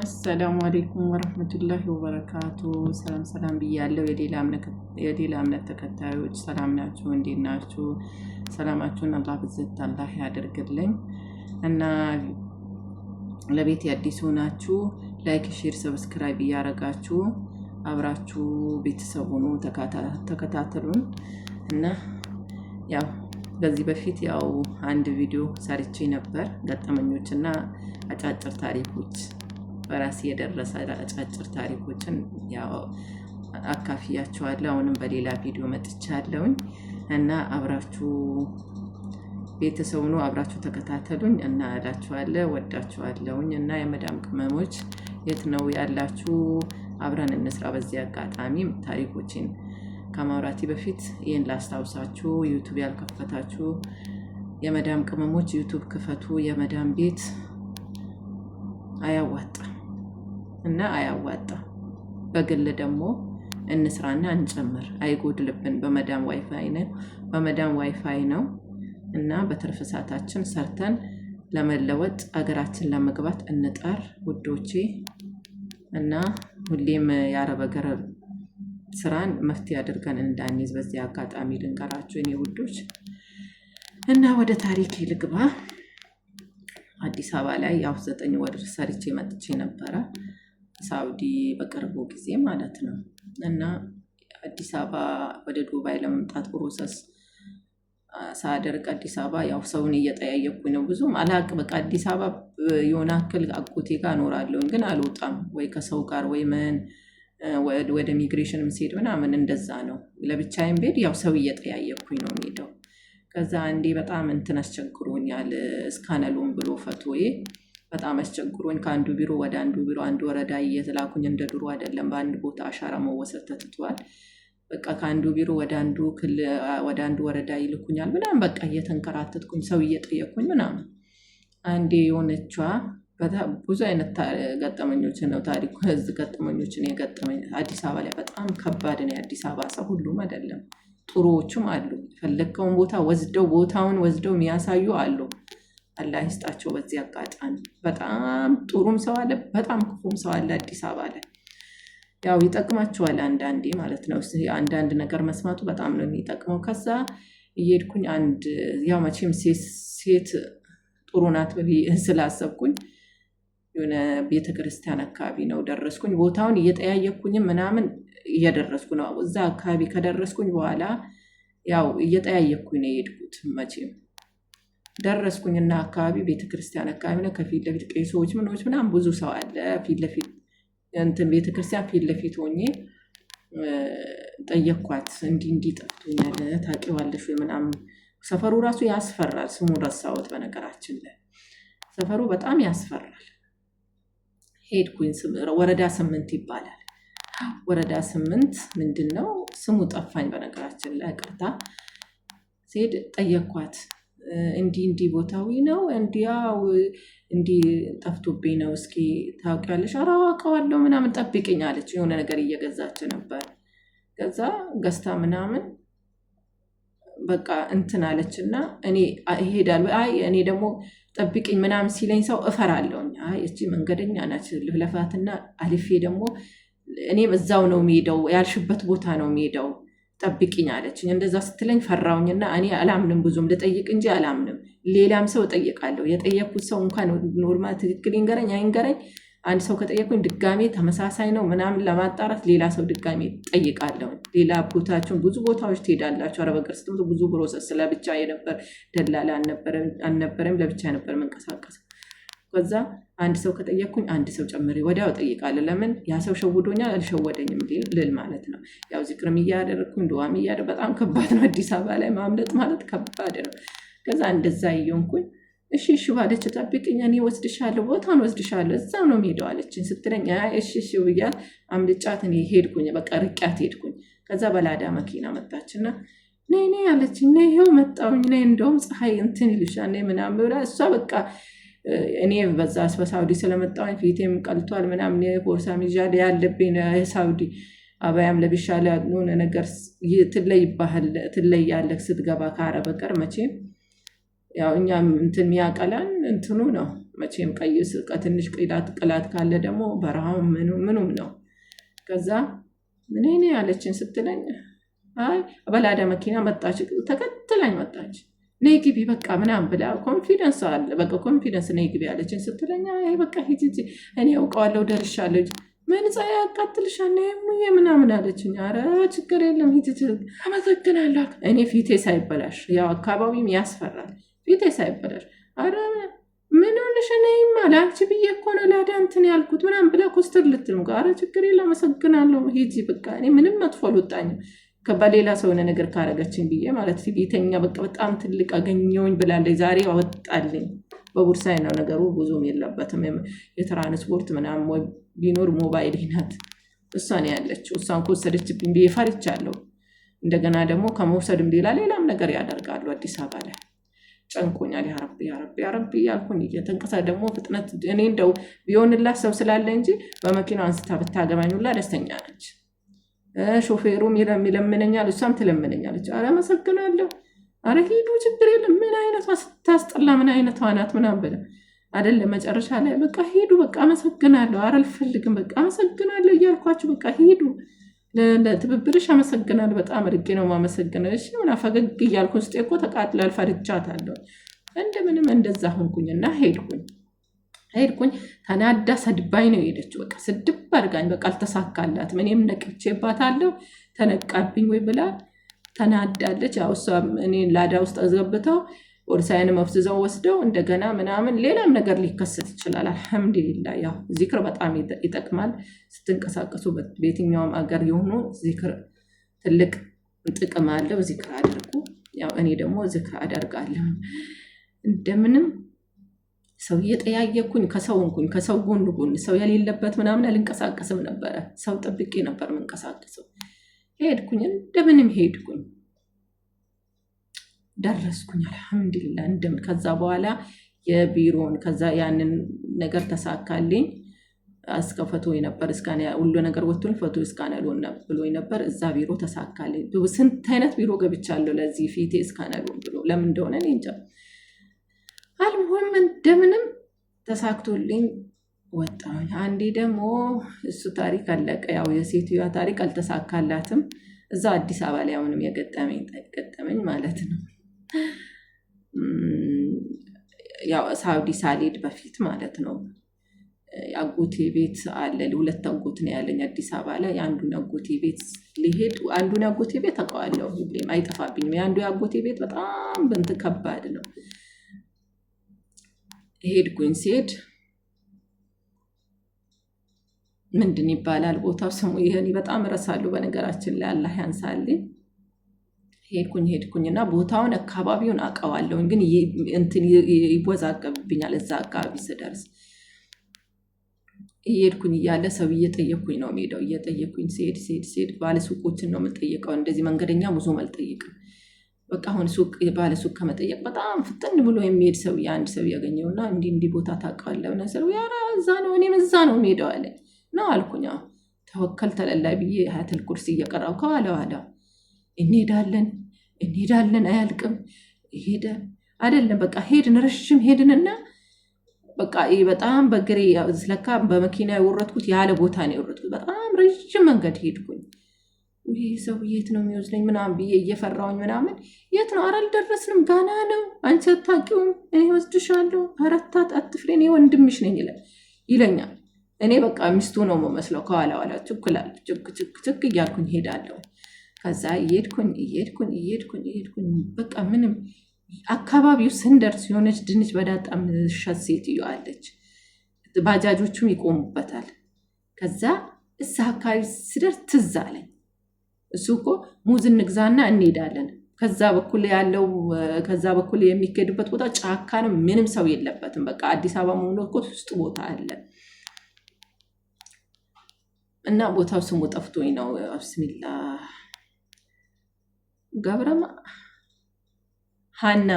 አሰላሙ አለይኩም ወራህመቱላሂ ወበረካቱ። ሰላም ብያለሁ። የሌላ እምነት ተከታዮች ሰላም ናችሁ? እንዴት ናችሁ? ሰላማችሁን አላህ ብዝት አላህ ያደርግልኝ እና ለቤት አዲስ ሆናችሁ ላይክ፣ ሼር፣ ሰብስክራይብ እያደረጋችሁ አብራችሁ ቤተሰብ ሁኑ፣ ተከታተሉን እና ያው በዚህ በፊት አንድ ቪዲዮ ሰርቼ ነበር ገጠመኞችና አጫጭር ታሪኮች በራሴ የደረሰ አጫጭር ታሪኮችን አካፍያችኋለሁ። አሁንም በሌላ ቪዲዮ መጥቻለሁኝ እና አብራችሁ ቤተሰብ ሁኑ፣ አብራችሁ ተከታተሉኝ እና እላችኋለሁ። ወዳችኋለሁኝ እና የመዳም ቅመሞች የት ነው ያላችሁ? አብረን እንስራ። በዚህ አጋጣሚ ታሪኮችን ከማውራቴ በፊት ይህን ላስታውሳችሁ፣ ዩቲዩብ ያልከፈታችሁ የመዳም ቅመሞች ዩቲዩብ ክፈቱ። የመዳም ቤት አያዋጣም እና አያዋጣም። በግል ደግሞ እንስራና እንጨምር፣ አይጎድልብን። በመዳም ዋይፋይ ነው እና በትርፍ ሰዓታችን ሰርተን ለመለወጥ አገራችን ለመግባት እንጣር ውዶቼ። እና ሁሌም የአረብ ሀገር ስራን መፍትሄ አድርገን እንዳንይዝ በዚህ አጋጣሚ ልንገራችሁ የኔ ውዶች። እና ወደ ታሪክ ልግባ። አዲስ አበባ ላይ 9 ወር ሰርቼ መጥቼ ነበረ፣ ሳውዲ በቅርቡ ጊዜ ማለት ነው። እና አዲስ አበባ ወደ ዱባይ ለመምጣት ፕሮሰስ ሳደርግ አዲስ አበባ ሰውን እየጠያየኩኝ ነው። ብዙም አላቅ በቃ አዲስ አበባ የሆነ አክል አጎቴ ጋር እኖራለሁ፣ ግን አልወጣም ወይ ከሰው ጋር ወይ ምን ወደ ኢሚግሬሽን ስሄድ ምናምን እንደዛ ነው። ለብቻዬም ቤት ሰው እየጠያየኩኝ ነው የሚሄደው። ከዛ አንዴ በጣም አስቸግሮኛል። እስካነሉን ብሎ ፈቶዬ በጣም አስቸግሮኝ ከአንዱ ቢሮ ወደ አንዱ ቢሮ አንዱ ወረዳ እየተላኩኝ እንደ ድሮ አይደለም። በአንድ ቦታ አሻራ መወሰድ ተትቷል። በቃ ከአንዱ ቢሮ ወደ አንዱ ወረዳ ይልኩኛል ምናምን በቃ እየተንከራተትኩኝ ሰው እየጠየኩኝ ምናምን። አንዴ የሆነቿ በጣም ብዙ አይነት ገጠመኞችን ነው ታሪኩ። ገጠመኞችን የገጠመኝ አዲስ አበባ ላይ በጣም ከባድ ነው። የአዲስ አበባ ሰው ሁሉም አይደለም፣ ጥሩዎችም አሉ። ፈለከውን ቦታውን ወስደው የሚያሳዩ አሉ። አላህ ይስጣቸው። በዚህ አጋጣሚ በጣም ጥሩም ሰው አለ፣ በጣም ክፉም ሰው አለ አዲስ አበባ ላይ። ይጠቅማቸዋል አንዳንዴ ማለት ነው። አንዳንድ ነገር መስማቱ በጣም ነው የሚጠቅመው። ከዛ እየሄድኩኝ መቼም ሴት ጥሩ ናት ስላሰብኩኝ የሆነ ቤተክርስቲያን አካባቢ ነው ደረስኩኝ። ቦታውን እየጠያየኩኝም ምናምን እየደረስኩ ነው። እዛ አካባቢ ከደረስኩኝ በኋላ እየጠያየኩኝ ነው የሄድኩት። መቼም ደረስኩኝና አካባቢ ቤተክርስቲያን አካባቢ ነው። ከፊት ለፊት ቄሶች ምናምን ብዙ ሰው አለ። ፊት ለፊት ቤተክርስቲያን ፊት ለፊት ሆኜ ጠየኳት። እንዲህ ጠፍቶኛል ታውቂዋለሽ ወይ ምናምን። ሰፈሩ ራሱ ያስፈራል። ስሙን ረሳሁት በነገራችን ላይ። ሰፈሩ በጣም ያስፈራል። ሄድኩኝ። ወረዳ 8 ይባላል። ወረዳ 8 ምንድነው ስሙ ጠፋኝ በነገራችን ላይ ቅርታ። ሲሄድ ጠየኳት። እንዲህ ቦታዊ ነው እንዲህ ጠፍቶብኝ ነው፣ እስኪ ታውቂያለሽ? ኧረ አውቀዋለሁ ምናምን ጠብቂኝ አለች። የሆነ ነገር እየገዛች ነበር። ከዛ ገዝታ ምናምን በቃ አለችና እኔ እሄዳለሁ። እኔ ደግሞ ጠብቂኝ ምናምን ሲለኝ ሰው እፈራለሁኝ። እቺ መንገደኛ ናች ልፍለፋትና አልፌ ደግሞ እኔ በዛው ነው የሚሄደው፣ ያልሽበት ቦታ ነው የሚሄደው፣ ጠብቂኝ አለችኝ። እንደዛ ስትለኝ ፈራውኝና እኔ አላምንም፣ ብዙም ልጠይቅ እንጂ አላምንም። ሌላም ሰው እጠይቃለሁ። የጠየኩት ሰው እንኳን ኖርማል ትክክል ይንገረኝ አይንገረኝ፣ አንድ ሰው ከጠየቁኝ ድጋሜ ተመሳሳይ ነው ምናምን ለማጣራት ሌላ ሰው ድጋሜ ጠይቃለሁ። ሌላ ቦታቸውን ብዙ ቦታዎች ትሄዳላችሁ። አረብ ሀገር ስትመጡ ብዙ ፕሮሰስ ለብቻ የነበር ደላላ አልነበረም፣ ለብቻ ነበር መንቀሳቀስ። ከዛ አንድ ሰው ከጠየቅኩኝ አንድ ሰው ጨምሬ ወዲያው ጠይቃለሁ። ለምን ያ ሰው ሸውዶኛል አልሸወደኝም ልል ማለት ነው። ዝክርም እያደረግኩኝ ዱዓም እያደረግኩ በጣም ከባድ ነው። አዲስ አበባ ላይ ማምለጥ ማለት ከባድ ነው። ከዛ እንደዛ እየሆንኩኝ እሺ ባለች ጠብቂኝ፣ እኔ ወስድሻለሁ፣ ቦታውን ወስድሻለሁ፣ እዛው ነው የምሄደው አለችኝ። ስትለኝ እሺ ብያት አምልጫት እኔ ሄድኩኝ። በቃ ርቂያት ሄድኩኝ። ከዛ በላዳ መኪና መጣችና ነይ አለችኝ። ነይ ይኸው መጣሁኝ፣ ነይ እንደውም ፀሐይ ይልሻል ምናምን ብላ እሷ በቃ እኔ በዛ በሳውዲ ስለመጣሁኝ ፊቴም ቀልቷል ምናምን ቦርሳ ይዣል ያለብኝ የሳውዲ አባያም ለብሻለሁ ያልሆነ ነገር ትለያለህ ስትገባ ከአረብ በቀር መቼም እኛም የሚያቀላን እንትኑ ነው መቼም ቀይስ ከትንሽ ቅላት ካለ ደግሞ በረሃው ምኑም ነው። ከዛ ምን ነው ያለችን ስትለኝ አይ በላዳ መኪና መጣች፣ ተከትላኝ መጣች። ነይ ግቢ በቃ ምናምን ብላ ኮንፊደንስ አለ በቃ ኮንፊደንስ ነይ ግቢ ያለችን ስትለኝ አይ በቃ ሂጂ እኔ አውቀዋለሁ ደርሻለሁ። ምን ፀሐይ ያቃጥልሻል ነይ ምናምን አለችኝ። ኧረ ችግር የለም ሂጂ አመሰግናለሁ። እኔ ፊቴ ሳይበላሽ ያው አካባቢም ያስፈራል። ፊቴ ሳይበላሽ ኧረ ምን ሆነሽ ነይማ ላንቺ ብዬ እኮ ነው ላዳ እንትን ያልኩት ምናምን ብላ ኮስተር ልትል ኧረ ችግር የለም አመሰግናለሁ ሂጂ በቃ እኔ ምንም መጥፎ አልወጣኝም በሌላ ሰው የሆነ ነገር ካረገችኝ ብዬ ማለት ፊተኛ በቃ በጣም ትልቅ አገኘውኝ ብላለች። ዛሬ አወጣልኝ። በቡርሳዬ ነው ነገሩ፣ ብዙም የለበትም የትራንስፖርት ምናምን ቢኖር ሞባይል ናት እሷን ያለችው። እሷን ከወሰደችብኝ ብዬ ፈርቻለሁ። እንደገና ደግሞ ከመውሰድም ሌላም ነገር ያደርጋሉ። አዲስ አበባ ላይ ጨንቆኛል። ያረቢ ያልኩኝ እየተንቀሳ ደግሞ ፍጥነት እኔ እንደው ቢሆንላት ሰው ስላለ እንጂ በመኪናው አንስታ ብታገባኝ ሁላ ደስተኛ ነች። ሾፌሩም ይለምነኛል፣ እሷም ትለምነኛለች። ኧረ አመሰግናለሁ፣ ኧረ ሂዱ ችግር የለም ምን አይነቷ ስታስጠላ ምን አይነቷ ናት ምናምን ብላ አይደለም መጨረሻ ላይ በቃ ሂዱ በቃ አመሰግናለሁ፣ ኧረ አልፈልግም በቃ አመሰግናለሁ እያልኳችሁ በቃ ሂዱ ለትብብርሽ አመሰግናለሁ፣ በጣም አድርጌ ነው የማመሰግነው። እሺ ምናምን ፈገግ እያልኩ ውስጤ እኮ ተቃጥሏል፣ ፈርቻታለሁ። እንደምንም እንደዛ ሆንኩኝና ሄድኩኝ። ተናዳ ሰድባኝ ነው የሄደችው። በቃ ስድብ አድርጋኝ በቃ አልተሳካላትም። እኔም ነቅቼባታለሁ ተነቃብኝ ወይ ብላ ተናዳለች። ያው እሷ እኔ ላዳ ውስጥ አስገብተው ቦርሳዬን መፍዝዘው ወስደው እንደገና ምናምን ሌላም ነገር ሊከሰት ይችላል። አልሐምዱሊላህ ያው ዚክር በጣም ይጠቅማል። ስትንቀሳቀሱ በየትኛውም አገር የሆኑ ዚክር ትልቅ ጥቅም አለው። ዚክር አድርጉ። ያው እኔ ደግሞ ዚክር አደርጋለሁ። እንደምንም ሰው እየጠያየኩኝ ከሰው ጎን ሰው የሌለበት ምናምን አልንቀሳቀስም ነበረ። ሰው ጠብቄ ነበር የምንቀሳቀሰው። ሄድኩኝ፣ እንደምንም ሄድኩኝ፣ ደረስኩኝ። አልሐምዱሊላህ ከዛ በኋላ የቢሮን ከዛ ያንን ነገር ተሳካልኝ። አስከፈቶ ነበር እስካን ሁሉ ነገር ወጥቶኝ ፎቶ እስካን አልሆነ ብሎ ነበር። እዛ ቢሮ ተሳካልኝ። ስንት አይነት ቢሮ ገብቻለሁ ለዚህ ፊቴ እስካን አልሆነ ብሎ ለምን እንደሆነ እኔ እንጃ። አልሆነም እንደምንም ተሳክቶልኝ ወጣሁኝ። አንዴ ደግሞ እሱ ታሪክ አለቀ። ያው የሴትዮዋ ታሪክ አልተሳካላትም። እዛ አዲስ አበባ ላይ አሁንም የገጠመኝ ማለት ነው። ያው ሳውዲ ሳልሄድ በፊት ማለት ነው። አጎቴ ቤት አለ። ሁለት አጎት ነው ያለኝ አዲስ አበባ ላይ። አንዱን አጎቴ ቤት ሊሄድ አንዱን አጎቴ ቤት አውቀዋለሁ፣ ሁሌም አይጠፋብኝም። የአንዱ አጎቴ ቤት በጣም ብንት ከባድ ነው። ሄድኩኝ። ሲሄድ ምንድን ይባላል ቦታው ስሙ ይሄን በጣም እረሳለሁ በነገራችን ላይ አላህ ያንሳልኝ። ሄድኩኝና ቦታውን አካባቢውን አውቀዋለሁ፣ ግን እንትን ይወዛገብብኛል። እዛ አካባቢ ስደርስ ሄድኩኝ እያለ ሰው እየጠየኩኝ ነው የምሄደው። እየጠየኩኝ ሲሄድ ባለሱቆችን ነው የምጠይቀው። እንደዚህ መንገደኛ ብዙም አልጠይቅም። በቃ አሁን ባለሱቅ ከመጠየቅ በጣም ፍጥን ብሎ የሚሄድ ሰው አንድ ሰው ያገኘውና እንዲህ ቦታ ታውቃለህ እና ሰው ያራ እዛ ነው እኔም እዛ ነው የምሄደው አለኝ። ነው አልኩኝ። ተወከል ተለላይ ብዬ ሀያተል ኩርሲ እየቀራው ከኋላ እንሄዳለን አያልቅም። ሄደ አይደለም በቃ ረዥም ሄድንና በቃ በጣም በግሬ ስለካ በመኪና የወረድኩት ያለ ቦታ ነው የወረድኩት። በጣም ረዥም መንገድ ሄድኩኝ። ይሄ ሰው የት ነው የሚወስደኝ ምናምን ብዬ እየፈራሁኝ ምናምን የት ነው? ኧረ አልደረስንም ገና ነው፣ አንቺ አታውቂውም፣ እኔ ወስድሻለሁ፣ አረታት አትፍሬ፣ እኔ ወንድምሽ ነኝ ይለኛል። እኔ በቃ ሚስቱ ነው የምመስለው። ከኋላ ችክ እያልኩኝ ሄዳለሁ። ከዛ እየሄድኩኝ በቃ ምንም አካባቢው ስንደርስ የሆነች ድንች በዳጣ ምሸት ሴትዮ አለች። ባጃጆቹም ይቆሙበታል። ከዛ እዛ አካባቢ ስደርስ ትዝ አለኝ። እሱ እኮ ሙዝ እንግዛና እንሄዳለን። ከዛ በኩል የሚኬድበት ቦታ ጫካ ነው፣ ምንም ሰው የለበትም። በቃ አዲስ አበባ መሆኑ እኮ ውስጥ ቦታ አለ እና ቦታው ስሙ ጠፍቶኝ ነው። ብስሚላ ገብረማ ሀና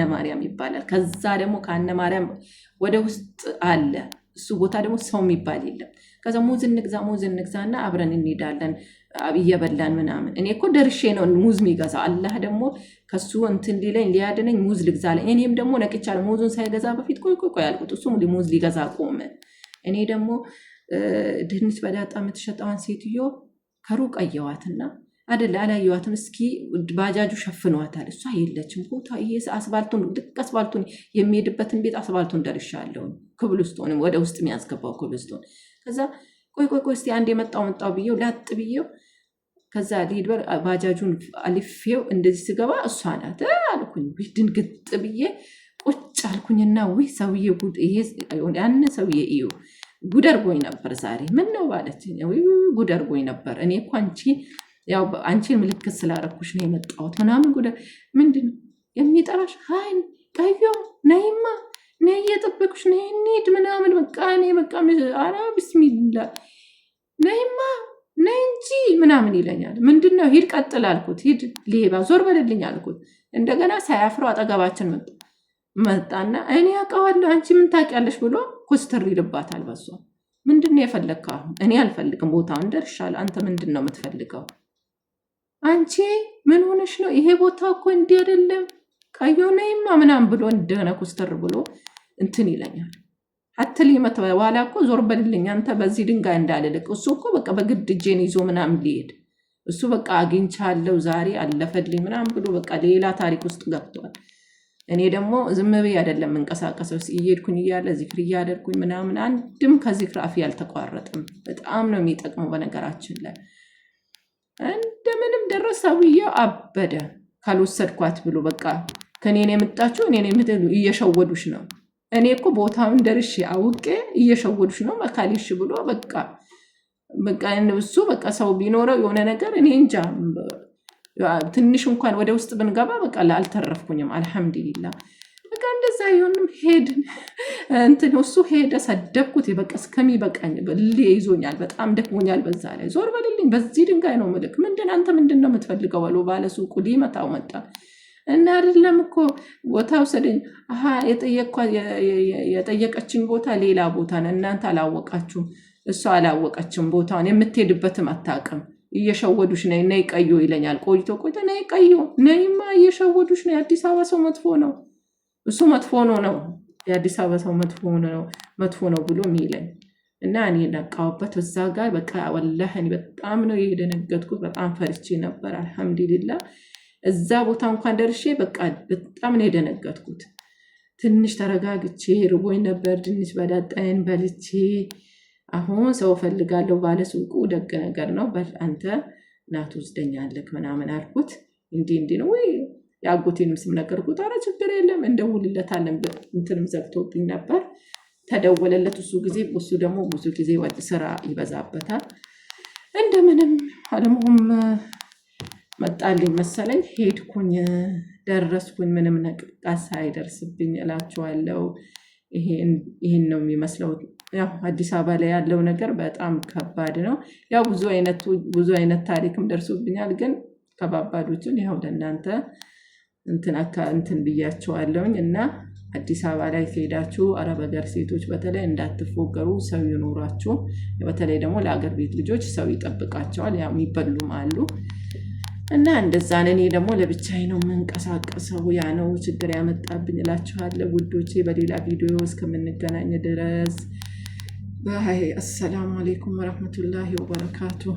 ማርያም ይባላል። ከዛ ደግሞ ከሀና ማርያም ወደ ውስጥ አለ እሱ ቦታ ደግሞ ሰው የሚባል የለም። ከዛ ሙዝ እንግዛና አብረን እንሄዳለን። እየበላን ምናምን እኔ እኮ ደርሼ ነው ሙዝ የሚገዛው። አላህ ደግሞ ከሱ እንትን ሊለኝ ሊያድነኝ ሙዝ ልግዛለኝ። እኔም ደግሞ ነቅቻለሁ። ሙዙን ሳይገዛ በፊት ቆይ አልኩት። እሱም ሙዝ ሊገዛ ቆመ። እኔ ደግሞ ድንች በዳጣ የምትሸጠዋን ሴትዮ ከሩቅ አየዋትና አይደለ አላየዋትም። እስኪ ባጃጁ ሸፍኗታል። እሷ የለችም ቦታ። ይሄ አስፋልቱን ልክ አስፋልቱን የሚሄድበትን ቤት አስፋልቱን ደርሻለሁ። ክብልስቶን ወደ ውስጥ የሚያስገባው ክብልስቶን። ከዛ ቆይ እስቲ አንድ መጣው ብዬው ላጥ ብዬው ከዛ ሊድበር ባጃጁን አልፌው እንደዚህ ስገባ እሷ ናት አልኩኝ። ድንግጥ ብዬ ቁጭ አልኩኝና ወይ ሰውዬ ጉድ! ይሄ ያን ሰውዬ እዩ ጉድ አድርጎኝ ነበር ዛሬ። ምን ነው ባለችኝ። ወይ ጉድ አድርጎኝ ነበር። እኔ እኮ አንቺን ምልክት ስላረኩሽ ነው የመጣሁት ምናምን። ጉድ ምንድን ነው የሚጠራሽ? ሃይ ቀዮ ነይማ ነይ እየጠበኩሽ ነይ እንሂድ ምናምን በቃ እኔ በቃ ኧረ ቢስሚላ ነይማ ነይ እንጂ ምናምን ይለኛል። ምንድን ነው? ሂድ ቀጥል አልኩት። ሂድ ሌባ ዞር በልልኝ አልኩት። እንደገና ሳያፍረው አጠገባችን መጣና እኔ አውቀዋለሁ አንቺ ምን ታውቂያለሽ ብሎ ኮስተር ይልባታል። በሷ ምንድን ነው የፈለግከው? አሁን እኔ አልፈልግም፣ ቦታውን ደርሻለሁ። አንተ ምንድን ነው የምትፈልገው? አንቺ ምን ሆነሽ ነው? ይሄ ቦታ እኮ እንዲህ አይደለም ቀዮ ነይማ ምናምን ብሎ እንደገና ኮስተር ብሎ እንትን ይለኛል። አትል ይመጣ ዋላ እኮ ዞር በልልኝ አንተ በዚህ ድንጋይ እንዳልልቅ። እሱ እኮ በቃ በግድ እጄን ይዞ ምናምን ሊሄድ እሱ በቃ አግኝቻለሁ ዛሬ አለፈልኝ ምናምን ብሎ በቃ ሌላ ታሪክ ውስጥ ገብቷል። እኔ ደግሞ ዝም ብዬ አይደለም እንቀሳቀሰው እየሄድኩኝ እያለ ዚክር እያደረኩኝ ምናምን አንድም ከዚክር አፍ ያልተቋረጠም በጣም ነው የሚጠቅመው። በነገራችን ላይ እንደምንም ደረሰውዬው አበደ ካልወሰድኳት ብሎ በቃ ከኔን የምጣችሁ እኔን የምትሉ እየሸወዱሽ ነው። እኔ እኮ ቦታውን ደርሼ አውቄ እየሸወዱሽ ነው መካሊሽ ብሎ በቃ እሱ በቃ ሰው ቢኖረው የሆነ ነገር እኔ እንጃ ትንሽ እንኳን ወደ ውስጥ ብንገባ በቃ አልተረፍኩኝም። አልሐምዱሊላህ በቃ እንደዛ ይሁንም ሄድን እንትን እሱ ሄደ። ሰደብኩት በቃ እስከሚበቃኝ ይዞኛል። በጣም ደክሞኛል። በዛ ላይ ዞር በልልኝ በዚህ ድንጋይ ነው ምልክ አንተ ምንድን ነው የምትፈልገው ብሎ ባለሱቁ ሊመታው መጣ። እና አይደለም እኮ ቦታ ወሰደኝ። የጠየቀችኝ ቦታ ሌላ ቦታ ነው። እናንተ አላወቃችሁም። እሷ አላወቀችም ቦታውን። የምትሄድበትም አታውቅም። እየሸወዱሽ ነይ ቀዮ ይለኛል። ቆይቶ ነይ ቀዮ ነይማ እየሸወዱሽ ነው። የአዲስ አበባ ሰው መጥፎ ነው። እሱ መጥፎ ነው። የአዲስ አበባ ሰው መጥፎ ነው ብሎ የሚለኝ እና እኔ ነቃውበት እዛ ጋር በቃ ወላሂ እኔ በጣም ነው የደነገጥኩት። በጣም ፈርቼ ነበር። አልሐምዱሊላህ እዛ ቦታ እንኳን ደርሼ በቃ በጣም ነው የደነገጥኩት። ትንሽ ተረጋግቼ ርቦኝ ነበር። ድንች በዳጣዬን በልቼ አሁን ሰው ፈልጋለሁ ባለሱቁ ደግ ነገር ነው በል አንተ ናቱ ወስደኛለክ ምናምን አልኩት። እንዲህ ነው ወይ ያጎቴንም ስም ነገርኩት። ኧረ ችግር የለም እንደውልለታለን እንትንም ዘግቶብኝ ነበር። ተደወለለት እሱ ደግሞ ብዙ ጊዜ ወደ ስራ ይበዛበታል። እንደምንም አለሙም መጣልኝ መሰለኝ ሄድኩኝ ደረስኩኝ። ምንም ነቅቃስ አይደርስብኝ እላችኋለሁ። ይሄን ነው የሚመስለው። ያው አዲስ አበባ ላይ ያለው ነገር በጣም ከባድ ነው። ያው ብዙ አይነት ታሪክም ደርሶብኛል። ግን ከባባዶችን ያው ለእናንተ እንትን ብያቸዋለሁኝ። እና አዲስ አበባ ላይ ከሄዳችሁ አረብ ሀገር ሴቶች በተለይ እንዳትፎገሩ፣ ሰው ይኖራችሁ። በተለይ ደግሞ ለአገር ቤት ልጆች ሰው ይጠብቃቸዋል። ያው የሚበሉም አሉ እና እንደዛ እኔ ደግሞ ለብቻዬ ነው የምንቀሳቀሰው። ያ ነው ችግር ያመጣብኝ እላችኋለሁ ውዶቼ። በሌላ ቪዲዮ እስከምንገናኝ ድረስ ባይ። አሰላሙ አለይኩም ወራህመቱላሂ ወበረካቱሁ።